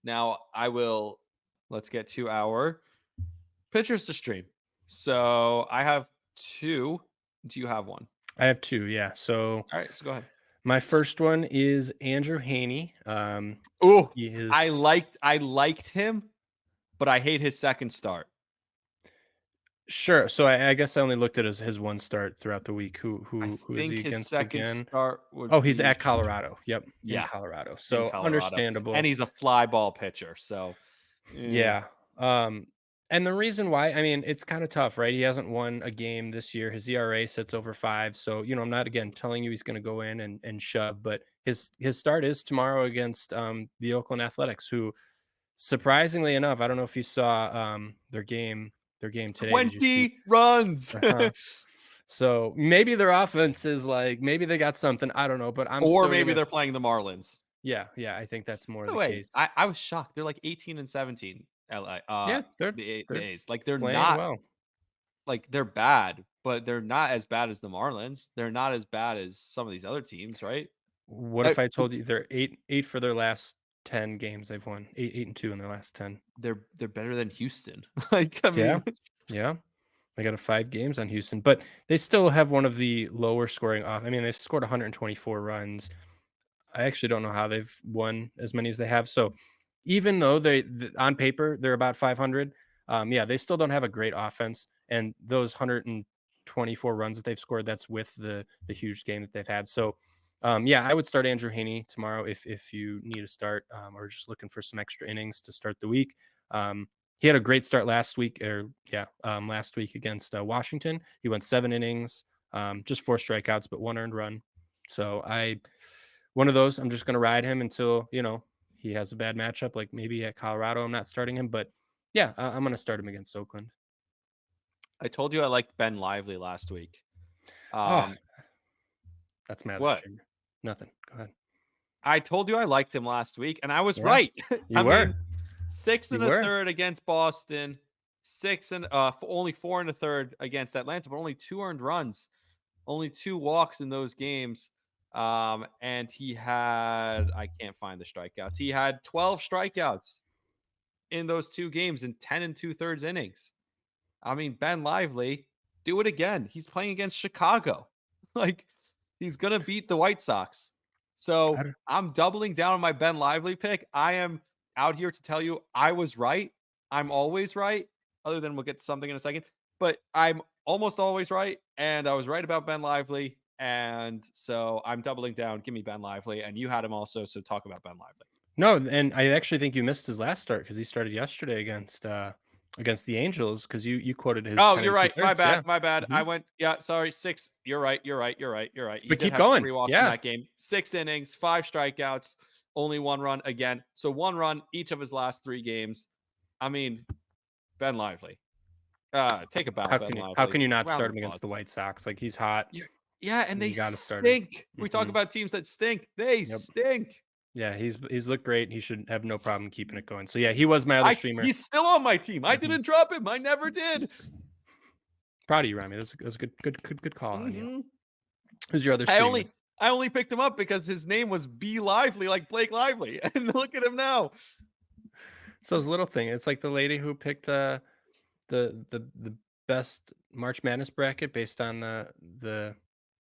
Now let's get to our pitchers to stream. So I have 2. Do you have one? I have 2, yeah. So All right, so go ahead. my first one is Andrew Heaney. Oh, He I is liked him, but I hate his second start. Sure. So I guess I only looked at his one start throughout the week. I Who is think he his against second again? start Oh, would he's be at Colorado. Yep, in yeah, Colorado. in So Colorado, and understandable. he's a fly ball pitcher. So, Yeah. And the reason why, I mean, it's kind of tough, right? He hasn't won a game this year. His ERA sits over 5. So, I'm not again telling you he's going to go in and shove, but his start is tomorrow against the Oakland Athletics, who surprisingly enough, I don't know if you saw their game today. Did you see? 20 runs, Uh-huh. So maybe their offense is like maybe they got something. I don't know, but I'm or still maybe gonna. they're playing the Marlins. Yeah. I think that's more By the the way, case. I was shocked. They're like 18 and 17. LA, Yeah, the they're A's. Like they're playing not well. like they're bad, but they're not as bad as the Marlins. They're not as bad as some of these other teams, right? What Uh, if I told you they're eight for their last 10 games they've won? 8-2 in their last 10. they're better than Houston. Like I Yeah, mean, yeah. They got a 5 games on Houston, but they still have one of the lower scoring off. I mean, they scored 124 runs. I actually don't know how they've won as many as they have. So even though on paper they're about 500, yeah, they still don't have a great offense. And those 124 runs that they've scored, that's with the huge game that they've had. So yeah, I would start Andrew Heaney tomorrow if you need a start or just looking for some extra innings to start the week. He had a great start last week, last week against Washington. He went 7 innings, just 4 strikeouts, but 1 earned run. So one of those, I'm just going to ride him until, he has a bad matchup, like maybe at Colorado, I'm not starting him, but yeah, I'm going to start him against Oakland. I told you I liked Ben Lively last week. Oh, Um, that's my other what? streamer. Nothing. Go ahead. I told you I liked him last week, and I was Yeah, right. I you were. mean, 6 You and a were. third against Boston, only 4 and a third against Atlanta, but only 2 earned runs, only 2 walks in those games. And he had I can't find the strikeouts. He had 12 strikeouts in those 2 games in 10 and 2/3 innings. I mean, Ben Lively, do it again. He's playing against Chicago. Like, he's going to beat the White Sox. I So don't- I'm doubling down on my Ben Lively pick. I am out here to tell you I was right. I'm always right, other than we'll get to something in a second. But I'm almost always right. And I was right about Ben Lively. And so I'm doubling down. Give me Ben Lively. And you had him also. So talk about Ben Lively. No, and I actually think you missed his last start because he started yesterday against the Angels because you quoted his Oh, 10 you're and two right. My thirds. bad. Yeah. My bad. hmm I went, yeah, sorry. 6. You're right. You're right. You're right. You're right. He But did keep have going. 3 walks in Yeah. that game. 6 innings, 5 strikeouts, only 1 run again. So 1 run each of his last 3 games. I mean, Ben Lively. Take a bow, Ben How Lively. can you not Round start of him applause. against the White Sox? Like he's hot. Yeah, and they You got to start him. stink. We talk hmm about teams that stink. They Yep. stink. Yeah, he's looked great. He should have no problem keeping it going. So yeah, he was my other streamer. He's still on my team. I Mhm. didn't drop him. I never did. Proud of you, Rami. That's a good call on you. hmm Who's your other I streamer? only I only picked him up because his name was B Lively, like Blake Lively. And look at him now. It's those little thing. It's like the lady who picked the best March Madness bracket based on the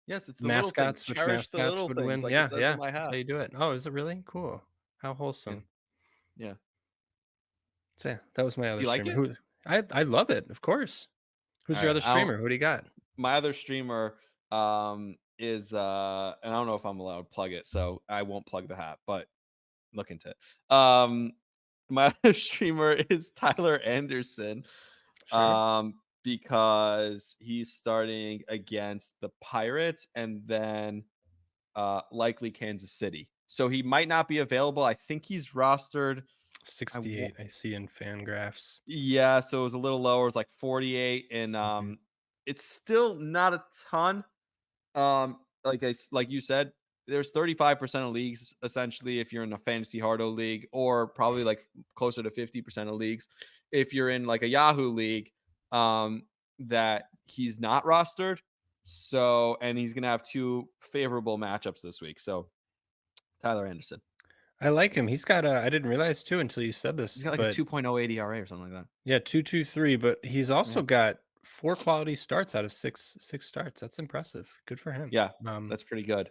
Yes, it's the little things. mascots, which Cherish the mascots little would things, win. like it Yeah, says yeah. in my That's how hat. you do it. Oh, is it really? Cool. How Yeah. wholesome. Yeah. So yeah, that was my Do other you like streamer. it? I love it, of course. All Who's your right. other streamer? Who do you got? My other streamer is and I don't know if I'm allowed to plug it, so I won't plug the hat, but look into it. My other streamer is Tyler Anderson. Sure. Because he's starting against the Pirates and then likely Kansas City. So he might not be available. I think he's rostered. I wa- 68, I see in Fangraphs. yeah, so it was a little lower. It was like 48, and Mhm. it's still not a ton. Like you said, there's 35% of leagues essentially if you're in a fantasy hardo league, or probably like closer to 50% of leagues if you're in like a Yahoo league, that he's not rostered. So, and he's gonna have 2 favorable matchups this week. So Tyler Anderson. I like him. He's got a I didn't realize too until you said He's this, got like a but 2.08 ERA or something like that. yeah, 2.23, but he's Yeah. also got 4 quality starts out of 6 starts. That's impressive. Good for him. Yeah, Um, that's pretty good.